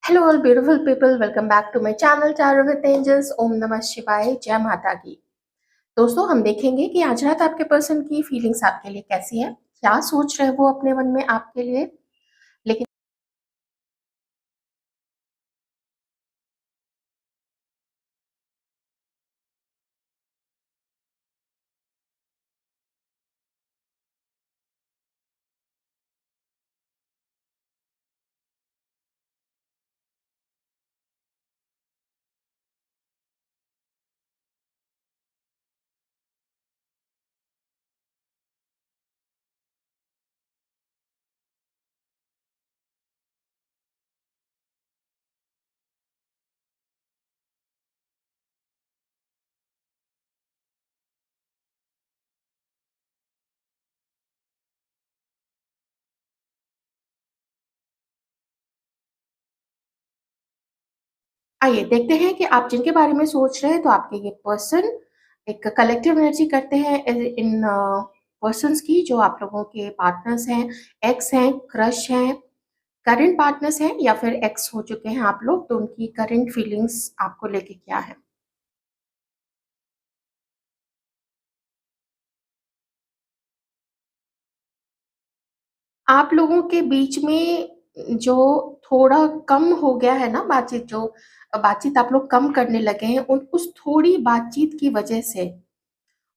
Hello all beautiful people, welcome back to my channel tarot with angels. ओम नमः शिवाय, जय माता की। दोस्तों, हम देखेंगे कि आज रात आपके पर्सन की फीलिंग्स आपके लिए कैसी है, क्या सोच रहे हैं वो अपने मन में आपके लिए। लेकिन आइए देखते हैं कि आप जिनके बारे में सोच रहे हैं, तो आपके ये पर्सन एक कलेक्टिव एनर्जी करते हैं इन पर्सन्स की, जो आप लोगों के पार्टनर्स हैं, एक्स हैं, क्रश हैं, करंट पार्टनर्स हैं, या फिर एक्स हो चुके हैं आप लोग, तो उनकी करंट फीलिंग्स आपको लेके क्या है। आप लोगों के बीच में जो थोड़ा कम हो गया है ना बातचीत, जो बातचीत आप लोग कम करने लगे हैं उन उस थोड़ी बातचीत की वजह से,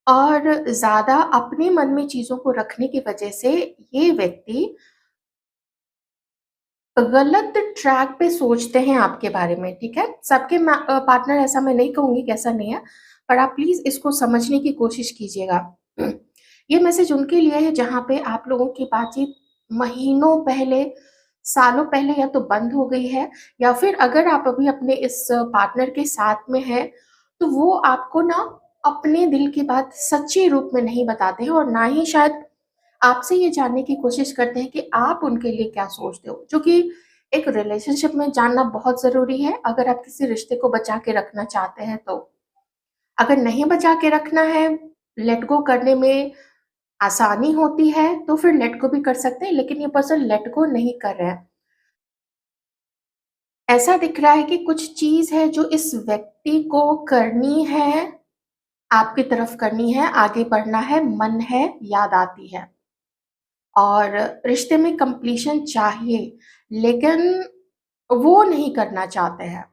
और ज़्यादा अपने मन में चीज़ों को रखने की वजह से, ये व्यक्ति गलत ट्रैक पे सोचते हैं आपके बारे में, ठीक है? सबके पार्टनर ऐसा मैं नहीं कहूँगी कि ऐसा नहीं है, पर आप प्लीज़ इसको समझने की कोशिश कीजिएगा। ये मैसेज उनके लिए है जहाँ पे आप लोगों की बातचीत महीनों पहले, सालों पहले या तो बंद हो गई है, या फिर अगर आप अभी अपने इस पार्टनर के साथ में हैं, तो वो आपको ना अपने दिल की बात सच्चे रूप में नहीं बताते हैं, और ना ही शायद आपसे ये जानने की कोशिश करते हैं कि आप उनके लिए क्या सोचते हो, जो कि एक रिलेशनशिप में जानना बहुत ज़रूरी है, अगर आप किसी रिश्ते को बचा के रखना चाहते हैं तो। अगर नहीं बचा के रखना है, लेट गो करने में आसानी होती है, तो फिर लेट गो भी कर सकते हैं, लेकिन ये पर्सन लेट गो नहीं कर रहे हैं। ऐसा दिख रहा है कि कुछ चीज़ है जो इस व्यक्ति को करनी है, आपकी तरफ करनी है, आगे बढ़ना है, मन है, याद आती है। और रिश्ते में कंप्लीशन चाहिए, लेकिन वो नहीं करना चाहते हैं।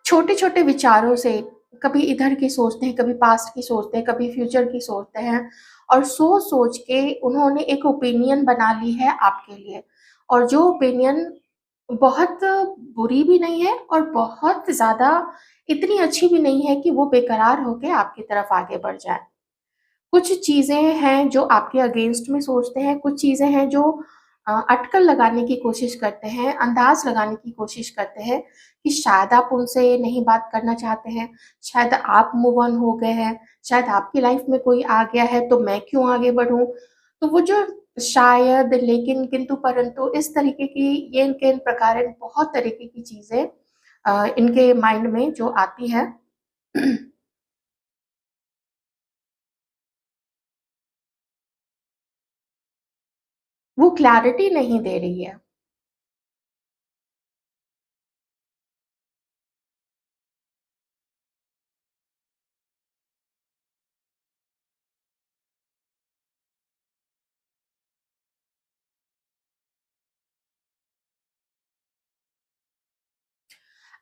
छोटे-छोटे विचारों से कभी इधर की सोचते हैं, कभी पास्ट की सोचते हैं, कभी फ्यूचर की सोचते हैं, और सोच-सोच के उन्होंने एक ओपिनियन बना ली है आपके लिए, और जो ओपिनियन बहुत बुरी भी नहीं है और बहुत ज़्यादा इतनी अच्छी भी नहीं है कि वो बेकरार होके आपकी तरफ आगे बढ़ जाए। कुछ चीज़ें हैं जो आपके अगेंस्ट में सोचते हैं, कुछ चीज़ें हैं जो अटकल लगाने की कोशिश करते हैं, अंदाज़ लगाने की कोशिश करते हैं कि शायद आप उनसे नहीं बात करना चाहते हैं, शायद आप मूव ऑन हो गए हैं, शायद आपकी लाइफ़ में कोई आ गया है तो मैं क्यों आगे बढ़ूँ? तो वो जो शायद, लेकिन, किंतु, परंतु, इस तरीके की, ये इनके इन प्रकार बहुत तरीके की चीज़ें इनके माइंड में जो आती हैं, वो क्लैरिटी नहीं दे रही है।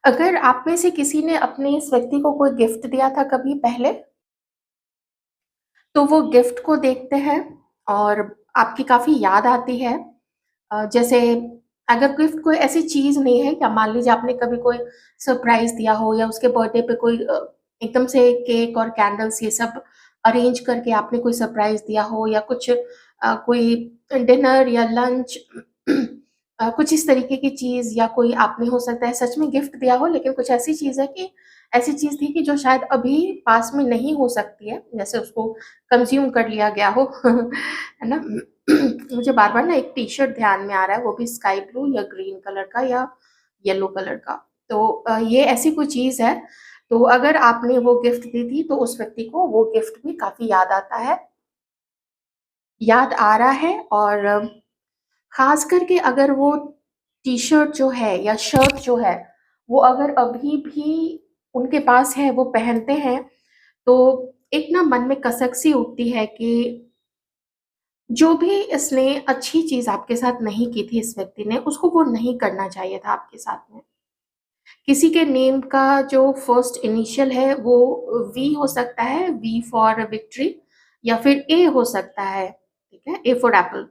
अगर आप में से किसी ने अपने इस व्यक्ति को कोई गिफ्ट दिया था कभी पहले, तो वो गिफ्ट को देखते हैं और आपकी काफ़ी याद आती है। जैसे अगर गिफ्ट कोई ऐसी चीज़ नहीं है, या मान लीजिए आपने कभी कोई सरप्राइज़ दिया हो, या उसके बर्थडे पे कोई एकदम से केक और कैंडल्स ये सब अरेंज करके आपने कोई सरप्राइज़ दिया हो, या कुछ कोई डिनर या लंच, कुछ इस तरीके की चीज़, या कोई आपने हो सकता है सच में गिफ्ट दिया हो, लेकिन कुछ ऐसी चीज़ है कि ऐसी चीज़ थी कि जो शायद अभी पास में नहीं हो सकती है, जैसे उसको कंज़्यूम कर लिया गया हो, है ना? मुझे बार-बार ना एक टी-शर्ट ध्यान में आ रहा है, वो भी स्काई ब्लू या ग्रीन कलर का या येलो कलर का। तो ये ऐसी कोई चीज़ है, तो अगर आपने वो गिफ्ट दी थी, तो उस व्यक्ति को वो गिफ्ट भी काफ़ी याद आता है, याद आ रहा है, और ख़ास करके अगर वो टी-शर्ट जो है या शर्ट जो है, वो अगर अभी भी उनके पास है, वो पहनते हैं, तो एक ना मन में कसक-सी उठती है कि जो भी इसने अच्छी चीज़ आपके साथ नहीं की थी इस व्यक्ति ने, उसको वो नहीं करना चाहिए था आपके साथ में। किसी के नेम का जो फर्स्ट इनिशियल है वो वी हो सकता है, वी फॉर विक्ट्री, या फिर ए हो सकता है, ठीक है? A for Apple.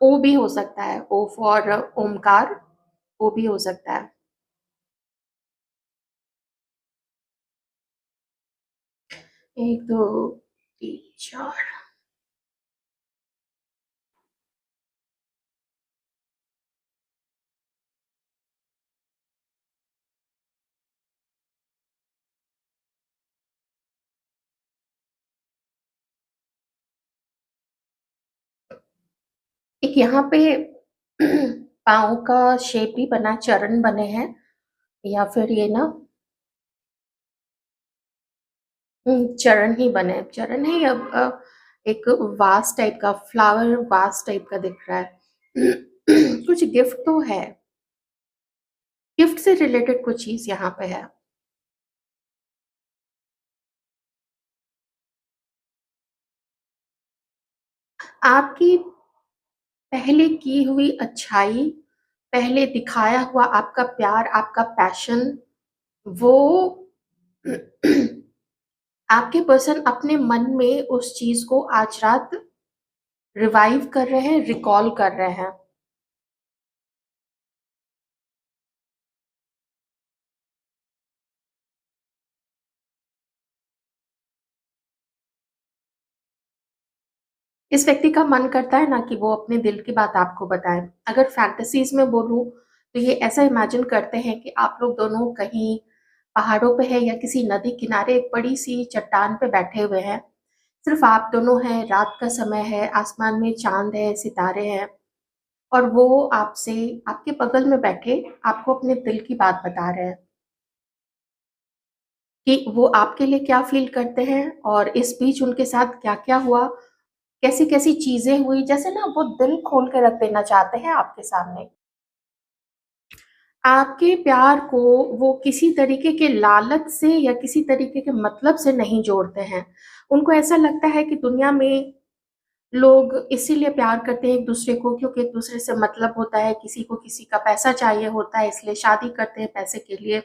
ओ भी हो सकता है, ओ फॉर ओमकार, ओ भी हो सकता है। 1, 2, 3, 4। एक यहाँ पे पाँव का शेप भी बना, चरण बने हैं, या फिर ये ना चरण ही बने हैं, चरण है या एक वास टाइप का, फ्लावर वास टाइप का दिख रहा है। कुछ गिफ्ट तो है, गिफ्ट से रिलेटेड कुछ चीज़ यहाँ पे है। आपकी पहले की हुई अच्छाई, पहले दिखाया हुआ आपका प्यार, आपका पैशन, वो आपके पर्सन अपने मन में उस चीज़ को आज रात रिवाइव कर रहे हैं, रिकॉल कर रहे हैं। इस व्यक्ति का मन करता है ना कि वो अपने दिल की बात आपको बताएँ। अगर फैंटेसीज़ में बोलूँ, तो ये ऐसा इमेजिन करते हैं कि आप लोग दोनों कहीं पहाड़ों पे हैं या किसी नदी किनारे एक बड़ी-सी चट्टान पे बैठे हुए हैं। सिर्फ़ आप दोनों हैं, रात का समय है, आसमान में चाँद है, सितारे हैं, और वो आपसे आपके बगल में बैठे आपको अपने दिल की बात बता रहे हैं कि वो आपके लिए क्या फ़ील करते हैं और इस बीच उनके साथ क्या-क्या हुआ, कैसी-कैसी चीज़ें हुई, जैसे ना वो दिल खोल के रख देना चाहते हैं आपके सामने। आपके प्यार को वो किसी तरीके के लालच से या किसी तरीके के मतलब से नहीं जोड़ते हैं। उनको ऐसा लगता है कि दुनिया में लोग इसीलिए प्यार करते हैं एक-दूसरे को क्योंकि एक-दूसरे से मतलब होता है, किसी को किसी का पैसा चाहिए होता है इसलिए शादी करते हैं पैसे के लिए,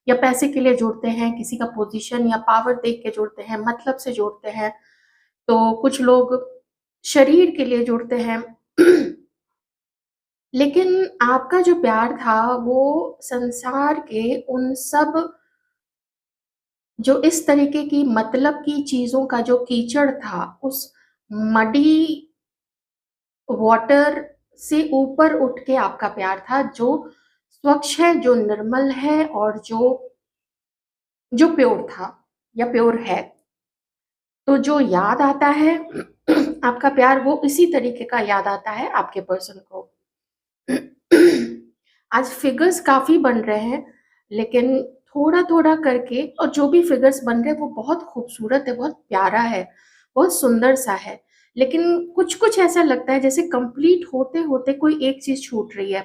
या पैसे के लिए जुड़ते हैं, किसी का पोज़ीशन या पावर देख के जुड़ते हैं, मतलब से जुड़ते हैं। तो कुछ लोग शरीर के लिए जुड़ते हैं। लेकिन आपका जो प्यार था वो संसार के उन सब, जो इस तरीके की मतलब की चीज़ों का जो कीचड़ था, उस मडी वाटर से ऊपर उठ के आपका प्यार था, जो स्वच्छ है, जो निर्मल है और जो प्योर था या प्योर है। तो जो याद आता है आपका प्यार, वो इसी तरीके का याद आता है आपके पर्सन को। आज फिगर्स काफ़ी बन रहे हैं, लेकिन थोड़ा-थोड़ा करके, और जो भी फिगर्स बन रहे हैं वो बहुत खूबसूरत है, बहुत प्यारा है, बहुत सुंदर-सा है। लेकिन कुछ-कुछ ऐसा लगता है जैसे कंप्लीट होते-होते कोई एक चीज़ छूट रही है।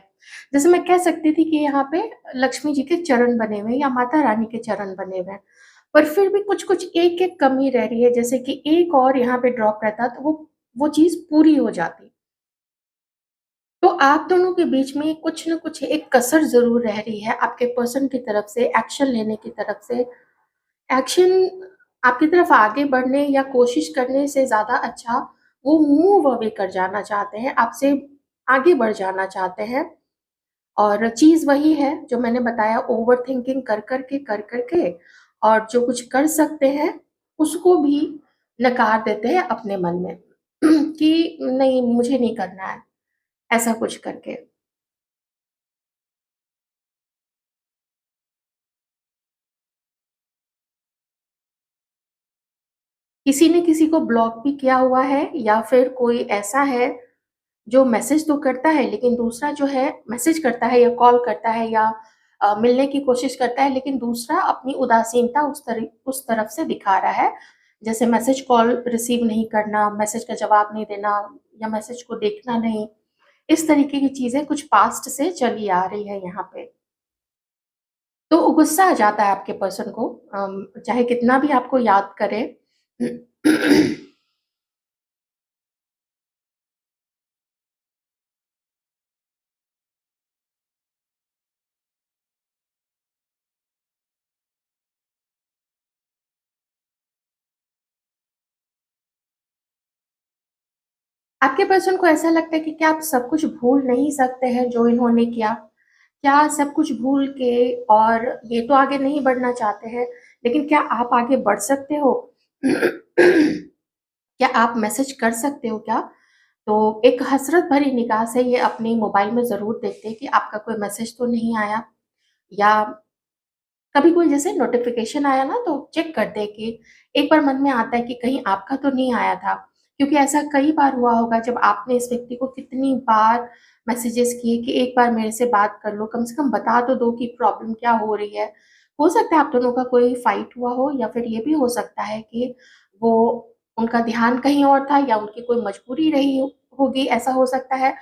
जैसे मैं कह सकती थी कि यहाँ पे लक्ष्मी जी के चरण बने हुए हैं या माता रानी के चरण बने हुए हैं, पर फिर भी कुछ-कुछ एक-एक कमी रह रही है, जैसे कि एक और यहाँ पे ड्रॉप रहता तो वो चीज़ पूरी हो जाती। तो आप दोनों के बीच में कुछ न कुछ एक कसर ज़रूर रह रही है आपके पर्सन की तरफ से, एक्शन लेने की तरफ से। एक्शन आपकी तरफ आगे बढ़ने या कोशिश करने से ज़्यादा अच्छा, वो मूव अवे कर जाना चाहते हैं, आपसे आगे बढ़ जाना चाहते हैं। और चीज़ वही है जो मैंने बताया, ओवरथिंकिंग कर कर के, और जो कुछ कर सकते हैं, उसको भी नकार देते हैं अपने मन में कि नहीं, मुझे नहीं करना है, ऐसा कुछ करके। किसी ने किसी को ब्लॉक भी किया हुआ है, या फिर कोई ऐसा है जो मैसेज तो करता है, लेकिन दूसरा जो है मैसेज करता है या कॉल करता है या मिलने की कोशिश करता है, लेकिन दूसरा अपनी उदासीनता उस तरफ से दिखा रहा है। जैसे मैसेज कॉल रिसीव नहीं करना, मैसेज का जवाब नहीं देना, या मैसेज को देखना नहीं, इस तरीके की चीज़ें कुछ पास्ट से चली आ रही है यहाँ पे। तो गुस्सा आ जाता है आपके पर्सन को, चाहे कितना भी आपको याद करे। आपके पर्सन को ऐसा लगता है कि क्या आप सब कुछ भूल नहीं सकते हैं जो इन्होंने किया? क्या सब कुछ भूल के और ये तो आगे नहीं बढ़ना चाहते हैं, लेकिन क्या आप आगे बढ़ सकते हो? क्या आप मैसेज कर सकते हो क्या? तो एक हसरत भरी निगाह से ये अपने मोबाइल में ज़रूर देखते हैं कि आपका कोई मैसेज तो नहीं आया, या कभी कोई जैसे नोटिफ़िकेशन आया ना तो चेक करते हैं कि एक बार मन में आता है कि कहीं आपका तो नहीं आया था। क्योंकि ऐसा कई बार हुआ होगा जब आपने इस व्यक्ति को कितनी बार मैसेजेस किए कि एक बार मेरे से बात कर लो, कम से कम बता तो दो कि प्रॉब्लम क्या हो रही है। हो सकता है आप दोनों का कोई फाइट हुआ हो, या फिर ये भी हो सकता है कि वो उनका ध्यान कहीं और था, या उनकी कोई मजबूरी रही होगी, ऐसा हो सकता है।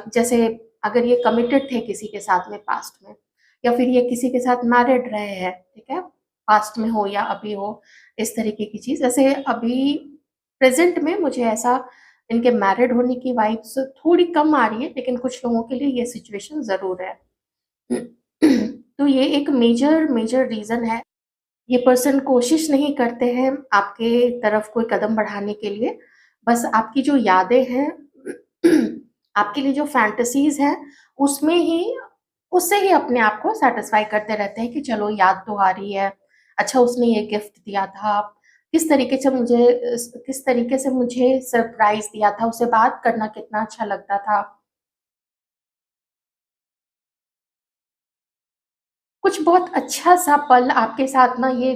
जैसे अगर ये कमिटेड थे किसी के साथ में पास्ट में, या फिर ये किसी के साथ मैरिड रहे हैं, ठीक है? पास्ट में हो या अभी हो, इस तरीके की चीज़। वैसे अभी प्रेज़ेंट में मुझे ऐसा इनके मैरिड होने की वाइब्स थोड़ी कम आ रही है, लेकिन कुछ लोगों के लिए ये सिचुएशन ज़रूर है। तो ये एक मेजर मेजर रीज़न है। ये पर्सन कोशिश नहीं करते हैं आपके तरफ कोई कदम बढ़ाने के लिए, बस आपकी जो यादें हैं, आपके लिए जो फैंटेसीज़ हैं, उसमें ही उससे ही अपने आप को सैटिस्फाई करते रहते हैं कि चलो याद तो आ रही है, अच्छा उसने ये गिफ्ट दिया था, किस तरीके से मुझे सरप्राइज़ दिया था, उससे बात करना कितना अच्छा लगता था। कुछ बहुत अच्छा-सा पल आपके साथ ना ये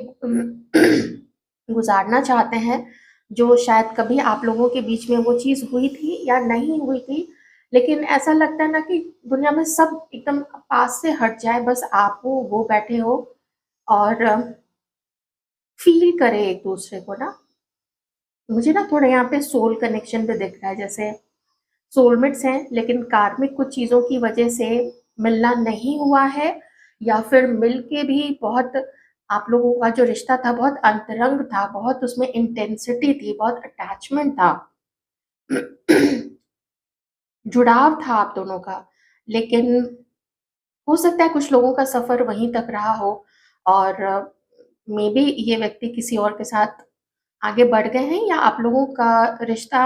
गुज़ारना चाहते हैं, जो शायद कभी आप लोगों के बीच में वो चीज़ हुई थी या नहीं हुई थी, लेकिन ऐसा लगता है ना कि दुनिया में सब एकदम पास से हट जाए, बस आप हो, वो बैठे हो और फ़ील करें एक-दूसरे को ना। मुझे ना थोड़ा यहाँ पे सोल कनेक्शन भी दिख रहा है, जैसे सोलमेट्स हैं, लेकिन कार्मिक कुछ चीज़ों की वजह से मिलना नहीं हुआ है, या फिर मिल के भी बहुत आप लोगों का जो रिश्ता था बहुत अंतरंग था, बहुत उसमें इंटेंसिटी थी, बहुत अटैचमेंट था, जुड़ाव था आप दोनों का। लेकिन हो सकता है कुछ लोगों का सफ़र वहीं तक रहा हो, और मेबी ये व्यक्ति किसी और के साथ आगे बढ़ गए हैं, या आप लोगों का रिश्ता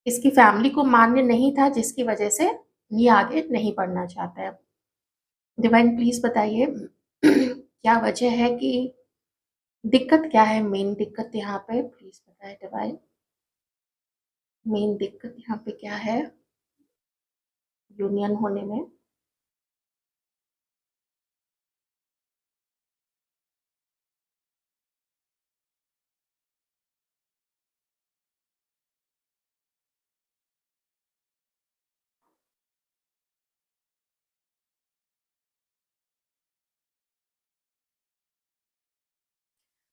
इसकी फैमिली को मान्य नहीं था, जिसकी वजह से ये आगे नहीं बढ़ना चाहता है। डिवाइन प्लीज़ बताइए क्या वजह है, कि दिक्कत क्या है, मेन दिक्कत यहाँ पे प्लीज़ बताएँ डिवाइन। मेन दिक्कत यहाँ पे क्या है यूनियन होने में?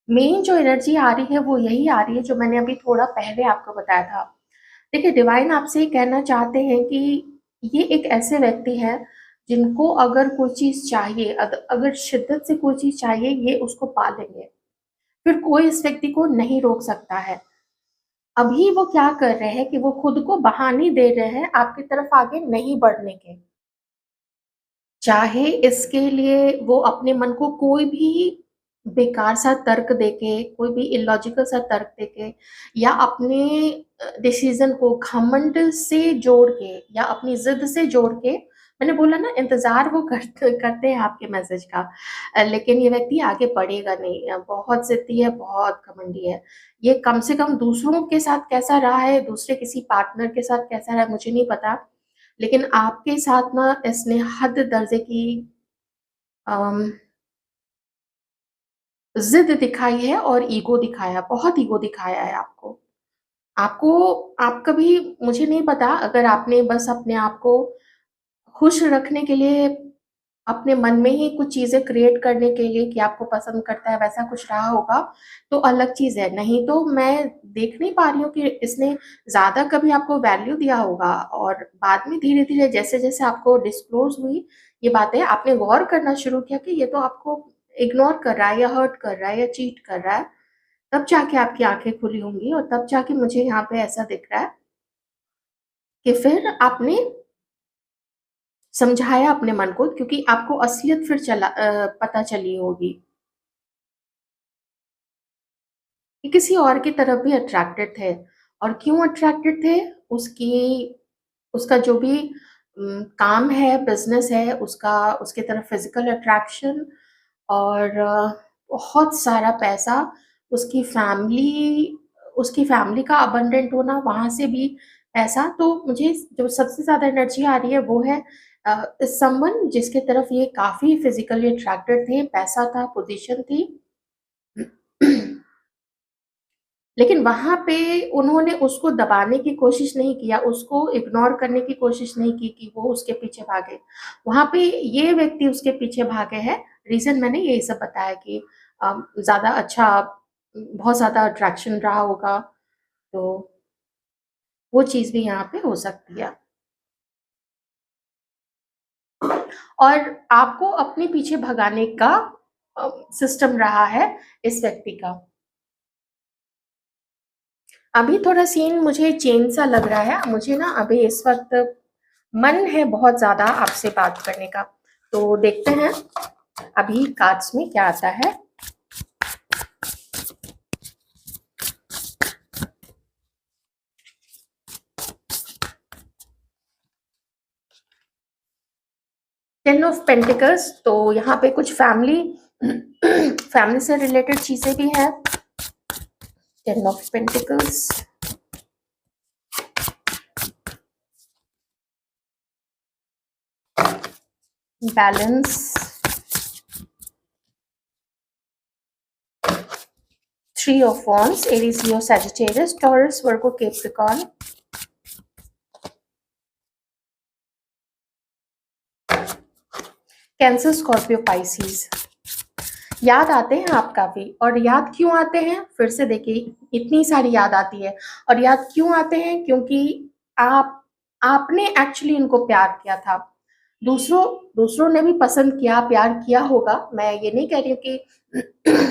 मेन जो एनर्जी आ रही है वो यही आ रही है जो मैंने अभी थोड़ा पहले आपको बताया था। देखिए डिवाइन आपसे ये कहना चाहते हैं कि ये एक ऐसे व्यक्ति हैं जिनको अगर कोई चीज़ चाहिए, अगर शिद्दत से कोई चीज़ चाहिए, ये उसको पा लेंगे। फिर कोई इस व्यक्ति को नहीं रोक सकता है। अभी वो क्या कर रहे हैं कि वो खुद को बहाने दे रहे हैं आपकी तरफ आगे नहीं बढ़ने के। चाहे इसके लिए वो अपने मन को कोई भी बेकार सा तर्क देके, कोई भी इलॉजिकल सा तर्क देके, या अपने डिसीज़न को घमंड से जोड़ के, या अपनी ज़िद से जोड़ के, मैंने बोला ना इंतज़ार वो करते हैं आपके मैसेज का, लेकिन ये व्यक्ति आगे बढ़ेगा नहीं, बहुत ज़िद्दी है, बहुत घमंडी है। ये कम से कम दूसरों के साथ कैसा रहा है, दूसरे किसी पार्टनर के साथ कैसा रहा है मुझे नहीं पता, लेकिन आपके साथ ना इसने हद दर्जे की अम, ज़िद दिखाई है और ईगो दिखाया, बहुत ईगो दिखाया है आपको। आपको आप कभी मुझे नहीं पता, अगर आपने बस अपने आप को खुश रखने के लिए अपने मन में ही कुछ चीज़ें क्रिएट करने के लिए कि आपको पसंद करता है, वैसा कुछ रहा होगा, तो अलग चीज़ है। नहीं तो मैं देख नहीं पा रही हूँ कि इसने ज़्यादा कभी आपको वैल्यू दिया होगा, और बाद में धीरे-धीरे जैसे-जैसे आपको डिस्क्लोज़ हुई ये बातें, आपने गौर करना शुरू किया कि ये तो आपको इग्नोर कर रहा है या हर्ट कर रहा है या चीट कर रहा है, तब जाके आपकी आँखें खुली होंगी, और तब जाके मुझे यहाँ पे ऐसा दिख रहा है कि फिर आपने समझाया अपने मन को, क्योंकि आपको असलियत फिर पता चली होगी कि किसी और की तरफ भी अट्रैक्टेड थे। और क्यों अट्रैक्टेड थे? उसकी उसका जो भी काम है, बिज़नेस है, उसकी तरफ फिज़िकल अट्रैक्शन, और बहुत सारा पैसा, उसकी फैमिली उसकी फैमिली का अबंडेंट होना, वहाँ से भी पैसा। तो मुझे जो सबसे ज़्यादा एनर्जी आ रही है वो है समवन जिसके तरफ ये काफ़ी फिज़िकली अट्रैक्टेड थे, पैसा था, पोज़ीशन थी। लेकिन वहाँ पे उन्होंने उसको दबाने की कोशिश नहीं किया, उसको इग्नोर करने की कोशिश नहीं की कि वो उसके पीछे भागे। वहाँ पे ये व्यक्ति उसके पीछे भागे हैं, रीज़न मैंने यही सब बताया कि ज़्यादा अच्छा, बहुत ज़्यादा अट्रैक्शन रहा होगा, तो वो चीज़ भी यहाँ पे हो सकती है। और आपको अपने पीछे भगाने का सिस्टम रहा है इस व्यक्ति का। अभी थोड़ा सीन मुझे चेंज सा लग रहा है। मुझे ना अभी इस वक़्त मन है बहुत ज़्यादा आपसे बात करने का। तो देखते हैं अभी कार्ड्स में क्या आता है। टेन ऑफ पेंटिकल्स, तो यहाँ पे कुछ फैमिली से रिलेटेड चीज़ें भी हैं। Ten of pentacles, balance, three of wands, Aries, Leo, Sagittarius, taurus, Virgo, Capricorn, cancer, Scorpio, Pisces. याद आते हैं आप काफ़ी, और याद क्यों आते हैं? फिर से देखिए, इतनी सारी याद आती है। और याद क्यों आते हैं? क्योंकि आप आपने एक्चुअली इनको प्यार किया था। दूसरों दूसरों ने भी पसंद किया, प्यार किया होगा। मैं ये नहीं कह रही हूँ कि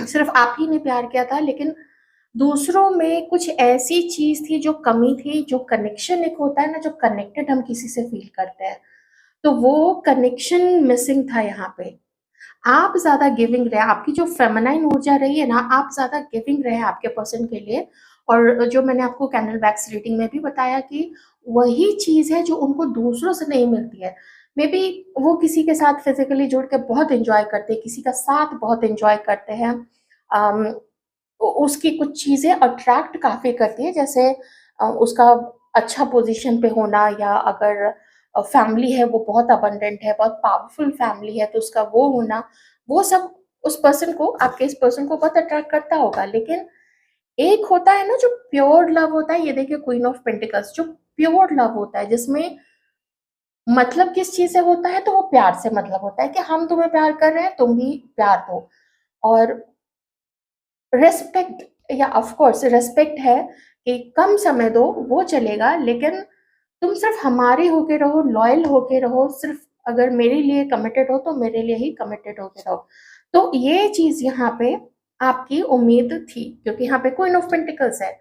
सिर्फ़ आप ही ने प्यार किया था, लेकिन दूसरों में कुछ ऐसी चीज़ थी जो कमी थी, जो कनेक्शन एक होता है ना, जो कनेक्टेड हम किसी से फ़ील करते हैं, तो वो कनेक्शन मिसिंग था यहाँ पे। आप ज़्यादा गिविंग रहे, आपकी जो फेमिनाइन ऊर्जा रही है ना, आप ज़्यादा गिविंग रहे आपके पर्सन के लिए। और जो मैंने आपको कैंडल वैक्स रीडिंग में भी बताया कि वही चीज़ है जो उनको दूसरों से नहीं मिलती है। मे बी वो किसी के साथ फिज़िकली जुड़ के बहुत एन्जॉय करते हैं, किसी का साथ बहुत एन्जॉय करते हैं। अम, उसकी कुछ चीज़ें अट्रैक्ट काफ़ी करती है, जैसे उसका अच्छा पोज़ीशन पे होना, या अगर फैमिली है वो बहुत अबंडेंट है, बहुत पावरफुल फैमिली है, तो उसका वो होना, वो सब उस पर्सन को, आपके इस पर्सन को बहुत अट्रैक्ट करता होगा। लेकिन एक होता है ना जो प्योर लव होता है, ये देखिए क्वीन ऑफ पेंटिकल्स, जो प्योर लव होता है जिसमें मतलब किस चीज़ से होता है, तो वो प्यार से मतलब होता है कि हम तुम्हें प्यार कर रहे हैं, तुम भी प्यार दो। और रिस्पेक्ट, या ऑफ कोर्स रिस्पेक्ट है कि कम समय दो, वो चलेगा, लेकिन तुम सिर्फ हमारे होके रहो, लॉयल होके रहो, सिर्फ अगर मेरे लिए कमिटेड हो तो मेरे लिए ही कमिटेड होके रहो। तो ये चीज़ यहाँ पे आपकी उम्मीद थी, क्योंकि यहाँ पे क्वीन ऑफ पेंटिकल्स है।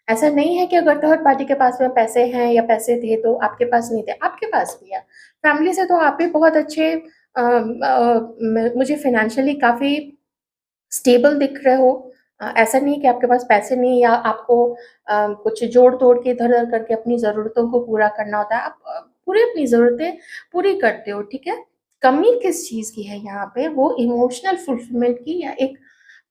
ऐसा नहीं है कि अगर थर्ड पार्टी के पास में पैसे हैं या पैसे थे तो आपके पास नहीं थे, आपके पास भी है। फैमिली से तो आप भी बहुत अच्छे, मुझे फाइनेंशियली काफ़ी स्टेबल दिख रहे हो। ऐसा नहीं है कि आपके पास पैसे नहीं है, या आपको कुछ जोड़-तोड़ के इधर-उधर करके अपनी ज़रूरतों को पूरा करना होता है। आप पूरी अपनी ज़रूरतें पूरी करते हो, ठीक है? कमी किस चीज़ की है यहाँ पे? वो इमोशनल फुलफिलमेंट की, या एक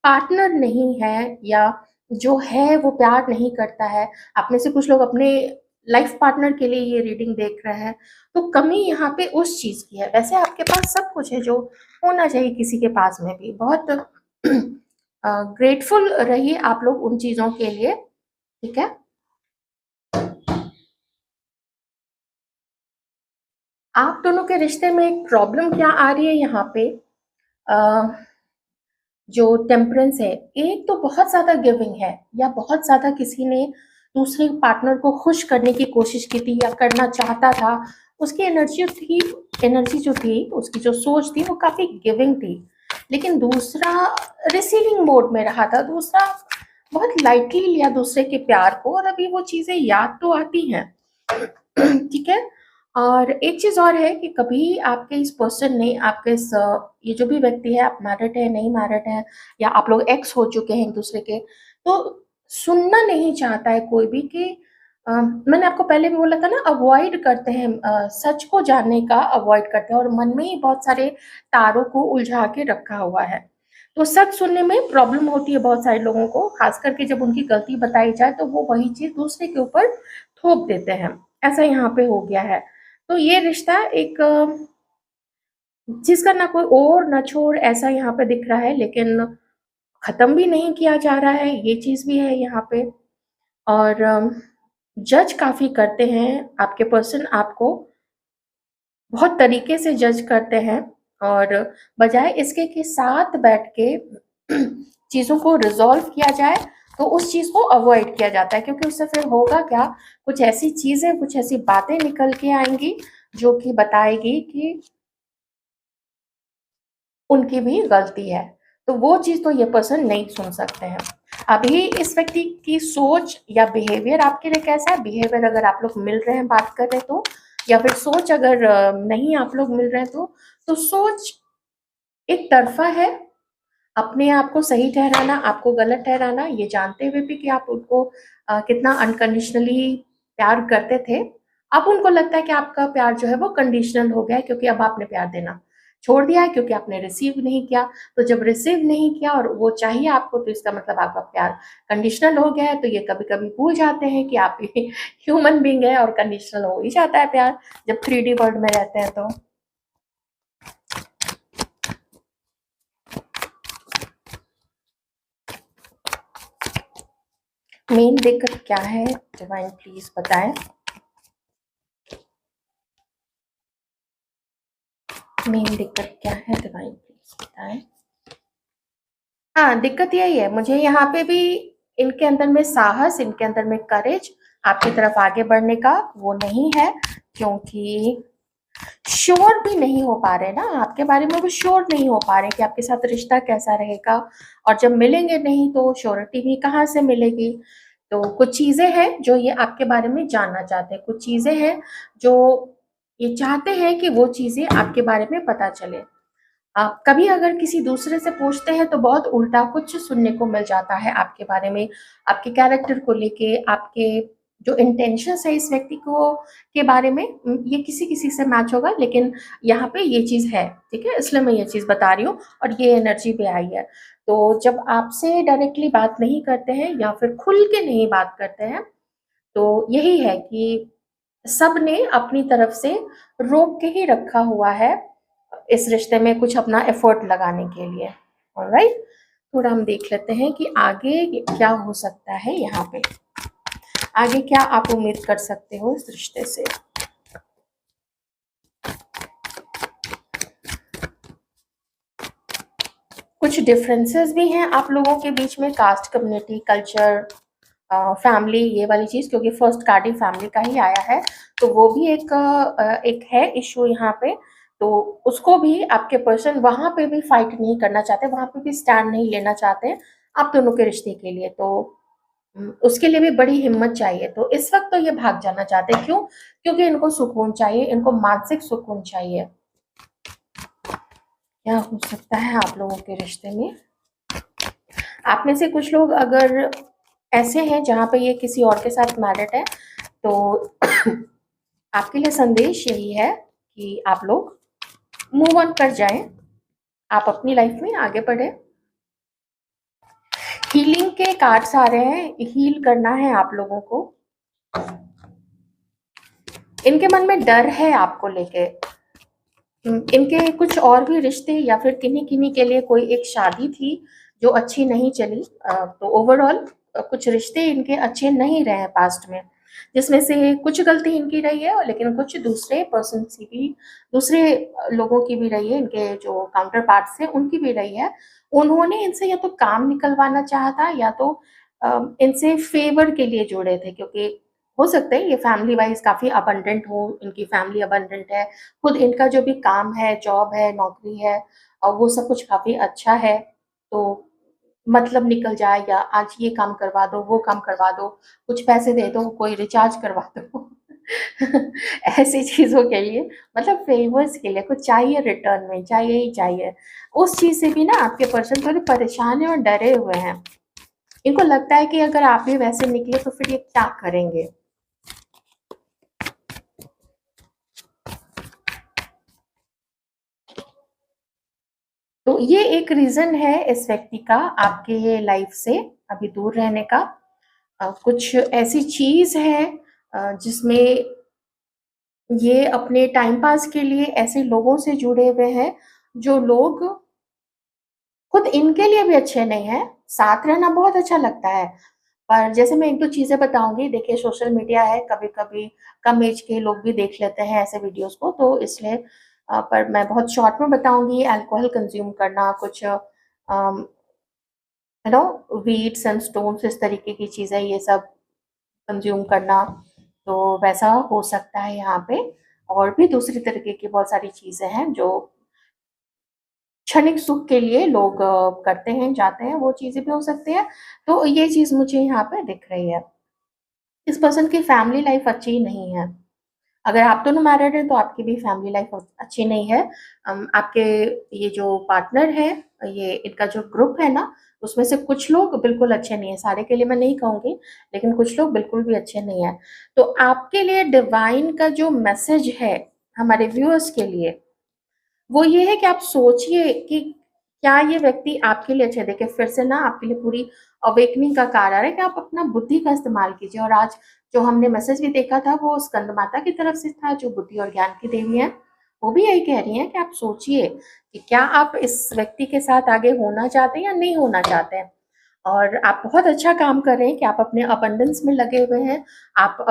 पार्टनर नहीं है, या जो है वो प्यार नहीं करता है। आप में से कुछ लोग अपने लाइफ पार्टनर के लिए ये रीडिंग देख रहे हैं, तो कमी यहाँ पे उस चीज़ की है। वैसे आपके पास सब कुछ है जो होना चाहिए किसी के पास में भी। बहुत ग्रेटफुल रहिए आप लोग उन चीज़ों के लिए, ठीक है? आप दोनों के रिश्ते में एक प्रॉब्लम क्या आ रही है यहाँ पे? अ, जो टेम्परेंस है, एक तो बहुत ज़्यादा गिविंग है या बहुत ज़्यादा किसी ने दूसरे पार्टनर को खुश करने की कोशिश की थी या करना चाहता था, उसकी एनर्जी जो थी, उसकी जो सोच थी वो काफ़ी गिविंग थी। लेकिन दूसरा रिसीविंग मोड में रहा था, दूसरा बहुत लाइटली लिया दूसरे के प्यार को, और अभी वो चीज़ें याद तो आती हैं। ठीक है। और एक चीज़ और है कि कभी आपके इस पर्सन ने आपके इस ये जो भी व्यक्ति है, आप मैरिड है, नहीं मैरिड है, या आप लोग एक्स हो चुके हैं एक दूसरे के, तो सुनना नहीं चाहता है कोई भी कि मैंने आपको पहले भी बोला था ना, अवॉइड करते हैं, सच को जानने का अवॉइड करते हैं और मन में ही बहुत सारे तारों को उलझा के रखा हुआ है। तो सच सुनने में प्रॉब्लम होती है बहुत सारे लोगों को, खास करके जब उनकी गलती बताई जाए तो वो वही चीज़ दूसरे के ऊपर थोप देते हैं। ऐसा यहाँ पे हो गया है। तो ये रिश्ता एक जिसका ना कोई ओर ना छोर ऐसा यहाँ पे दिख रहा है, लेकिन खत्म भी नहीं किया जा रहा है, ये चीज़ भी है यहाँ पे। और जज काफ़ी करते हैं आपके पर्सन, आपको बहुत तरीके से जज करते हैं, और बजाय इसके कि साथ बैठ के चीज़ों को रिज़ॉल्व किया जाए, तो उस चीज़ को अवॉइड किया जाता है, क्योंकि उससे फिर होगा क्या, कुछ ऐसी चीज़ें, कुछ ऐसी बातें निकल के आएँगी जो कि बताएगी कि उनकी भी गलती है। तो वो चीज़ तो ये पर्सन नहीं सुन सकते हैं। अभी इस व्यक्ति की सोच या बिहेवियर आपके लिए कैसा है? बिहेवियर अगर आप लोग मिल रहे हैं, बात कर रहे हैं तो, या फिर सोच अगर नहीं आप लोग मिल रहे हैं तो सोच एक तरफ़ा है। अपने आप को सही ठहराना, आपको गलत ठहराना, ये जानते हुए भी कि आप उनको कितना अनकंडीशनली प्यार करते थे। अब उनको लगता है कि आपका प्यार जो है वो कंडीशनल हो गया है, क्योंकि अब आपने प्यार देना छोड़ दिया है, क्योंकि आपने रिसीव नहीं किया। तो जब रिसीव नहीं किया और वो चाहिए आपको, तो इसका मतलब आपका प्यार कंडीशनल हो गया है। तो ये कभी-कभी भूल जाते हैं कि आप भी ह्यूमन बीइंग है और कंडीशनल हो ही जाता है प्यार, जब 3D वर्ल्ड में रहते हैं तो। मेन दिक्कत क्या है? डिवाइन प्लीज़ बताएँ। मेन दिक्कत क्या है? डिवाइन प्लीज़ बताएँ। हाँ, दिक्कत यही है, मुझे यहाँ पे भी इनके अंदर में साहस, इनके अंदर में करेज आपकी तरफ आगे बढ़ने का वो नहीं है, क्योंकि श्योर भी नहीं हो पा रहे ना आपके बारे में, वो श्योर नहीं हो पा रहे कि आपके साथ रिश्ता कैसा रहेगा, और जब मिलेंगे नहीं तो श्योरिटी भी कहाँ से मिलेगी। तो कुछ चीज़ें हैं जो ये आपके बारे में जानना चाहते हैं, कुछ चीज़ें हैं जो ये चाहते हैं कि वो चीज़ें आपके बारे में पता चले। आप कभी अगर किसी दूसरे से पूछते हैं तो बहुत उल्टा कुछ सुनने को मिल जाता है आपके बारे में, आपके कैरेक्टर को लेके, आपके जो इंटेंशंस है इस व्यक्ति को के बारे में, ये किसी-किसी से मैच होगा, लेकिन यहाँ पे ये चीज़ है, ठीक है? इसलिए मैं ये चीज़ बता रही हूँ और ये एनर्जी भी आई है। तो जब आपसे डायरेक्टली बात नहीं करते हैं या फिर खुल के नहीं बात करते हैं, तो यही है कि सबने अपनी तरफ से रोक के ही रखा हुआ है इस रिश्ते में कुछ अपना एफर्ट लगाने के लिए। ऑलराइट, थोड़ा हम देख लेते हैं कि आगे क्या हो सकता है यहाँ पे, आगे क्या आप उम्मीद कर सकते हो इस रिश्ते से। कुछ डिफरेंसेस भी हैं आप लोगों के बीच में, कास्ट, कम्युनिटी, कल्चर, फैमिली, ये वाली चीज़, क्योंकि फर्स्ट कार्ड ही फैमिली का ही आया है, तो वो भी एक है इश्यू यहाँ पे। तो उसको भी आपके पर्सन वहाँ पे भी फाइट नहीं करना चाहते, वहाँ पे भी स्टैंड नहीं लेना चाहते आप दोनों के रिश्ते के लिए। तो उसके लिए भी बड़ी हिम्मत चाहिए। तो इस वक्त तो ये भाग जाना चाहते हैं, क्यों? क्योंकि इनको सुकून चाहिए, इनको मानसिक सुकून चाहिए। क्या हो सकता है आप लोगों के रिश्ते में? आप में से कुछ लोग अगर ऐसे हैं जहाँ पे ये किसी और के साथ मैरिड है, तो आपके लिए संदेश यही है कि आप लोग मूव ऑन कर जाएं, आप अपनी लाइफ में आगे बढ़े। हीलिंग के कार्ड्स आ रहे हैं, हील करना है आप लोगों को। इनके मन में डर है आपको लेके, इनके कुछ और भी रिश्ते या फिर किन्हीं किन्हीं के लिए कोई एक शादी थी जो अच्छी नहीं चली, तो ओवरऑल कुछ रिश्ते इनके अच्छे नहीं रहे पास्ट में। जिसमें से कुछ गलती इनकी रही है और लेकिन कुछ दूसरे पर्सन की भी, दूसरे लोगों की भी रही है, इनके जो काउंटर पार्ट्स हैं उनकी भी रही है। उन्होंने इनसे या तो काम निकलवाना चाहा था या तो इनसे फेवर के लिए जुड़े थे, क्योंकि हो सकता है ये फैमिली वाइज काफ़ी अबंडेंट हो, इनकी फैमिली अबंडेंट है, खुद इनका जो भी काम है, जॉब है, नौकरी है और वो सब कुछ काफ़ी अच्छा है, तो मतलब निकल जाए या आज ये काम करवा दो, वो काम करवा दो, कुछ पैसे दे दो, कोई रिचार्ज करवा दो। ऐसी चीज़ों के लिए, मतलब फेवर्स के लिए कुछ चाहिए रिटर्न में, चाहिए ही चाहिए। उस चीज़ से भी ना आपके पर्सन थोड़े परेशान हैं और डरे हुए हैं। इनको लगता है कि अगर आप भी वैसे निकले तो फिर ये क्या करेंगे? तो ये एक रीज़न है इस व्यक्ति का आपके लाइफ से अभी दूर रहने का। कुछ ऐसी चीज़ है जिसमें ये अपने टाइम पास के लिए ऐसे लोगों से जुड़े हुए हैं, जो लोग खुद इनके लिए भी अच्छे नहीं हैं। साथ रहना बहुत अच्छा लगता है, पर जैसे मैं 1-2 चीज़ें बताऊँगी, देखिए सोशल मीडिया है, कभी-कभी कम एज के लोग भी देख लेते हैं ऐसे वीडियोज़ को, तो इसलिए पर मैं बहुत शॉर्ट में बताऊँगी। अल्कोहल कंज़्यूम करना, कुछ you know weeds and stones, इस तरीके की चीज़ें, ये सब कंज़्यूम करना, तो वैसा हो सकता है यहाँ पे। और भी दूसरी तरीके की बहुत सारी चीज़ें हैं जो क्षणिक सुख के लिए लोग करते हैं, जाते हैं, वो चीज़ें भी हो सकती हैं। तो ये चीज़ मुझे यहाँ पे दिख रही है। इस पर्सन की फैमिली लाइफ अच्छी नहीं है। अगर आप दोनों मैरिड हैं तो आपकी भी फैमिली लाइफ अच्छी नहीं है। आपके ये जो पार्टनर है, ये इनका जो ग्रुप है ना, उसमें से कुछ लोग बिल्कुल अच्छे नहीं हैं, सारे के लिए मैं नहीं कहूँगी, लेकिन कुछ लोग बिल्कुल भी अच्छे नहीं हैं। तो आपके लिए डिवाइन का जो मैसेज है हमारे व्यूअर्स के लिए, वो ये है कि आप सोचिए कि क्या ये व्यक्ति आपके लिए अच्छा है। देखिए फिर से ना आपके लिए पूरी अवेकनिंग का कार्ड आ रहा है कि आप अपना बुद्धि का इस्तेमाल कीजिए, और आज जो हमने मैसेज भी देखा था वो स्कंद माता की तरफ से था, जो बुद्धि और ज्ञान की देवी है। वो भी यही कह रही हैं कि आप सोचिए कि क्या आप इस व्यक्ति के साथ आगे होना चाहते हैं या नहीं होना चाहते हैं। और आप बहुत अच्छा काम कर रहे हैं कि आप अपने अबंडेंस में लगे हुए हैं, आप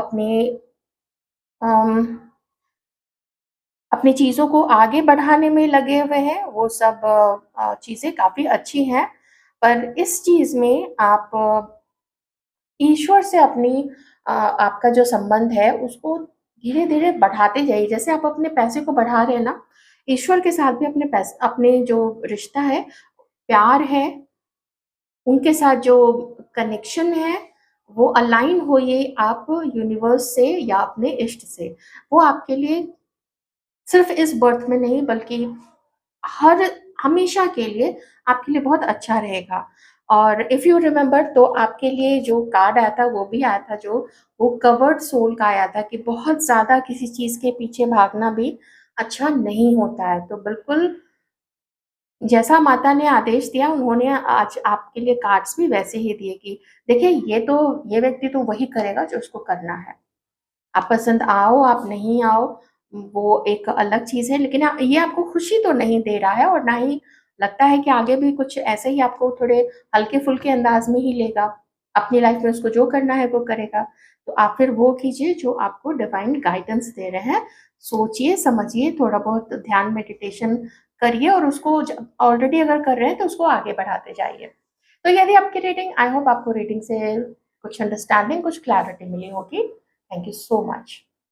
अम अपनी चीज़ों को आगे बढ़ाने में लगे हुए हैं, वो सब चीज़ें काफ़ी अच्छी हैं। पर इस चीज़ में आप ईश्वर से आपका जो संबंध है उसको धीरे-धीरे बढ़ाते जाइए। जैसे आप अपने पैसे को बढ़ा रहे हैं ना, ईश्वर के साथ भी अपने जो रिश्ता है, प्यार है, उनके साथ जो कनेक्शन है, वो अलाइन होइए आप यूनिवर्स से या अपने इष्ट से। वो आपके लिए सिर्फ़ इस बर्थ में नहीं बल्कि हर हमेशा के लिए आपके लिए बहुत अच्छा रहेगा। और इफ़ यू रिमेंबर, तो आपके लिए जो कार्ड आया था वो भी आया था, जो वो कवर्ड सोल का आया था कि बहुत ज़्यादा किसी चीज़ के पीछे भागना भी अच्छा नहीं होता है। तो बिल्कुल जैसा माता ने आदेश दिया, उन्होंने आज आपके लिए कार्ड्स भी वैसे ही दिए कि देखिए ये व्यक्ति तो वही करेगा जो उसको करना है। आप पसंद आओ, आप नहीं आओ, वो एक अलग चीज़ है, लेकिन ये आपको खुशी तो नहीं दे रहा है और ना ही लगता है कि आगे भी कुछ ऐसे ही आपको थोड़े हल्के-फुल्के अंदाज़ में ही लेगा। अपनी लाइफ़ में उसको जो करना है वो करेगा। तो आप फिर वो कीजिए जो आपको डिवाइन गाइडेंस दे रहे हैं। सोचिए, समझिए, थोड़ा बहुत ध्यान मेडिटेशन करिए और उसको ऑलरेडी अगर कर रहे हैं तो उसको आगे बढ़ाते जाइए। तो यदि आपकी रीडिंग, आई होप आपको रीडिंग से कुछ अंडरस्टैंडिंग, कुछ क्लैरिटी मिली होगी। Thank you so much.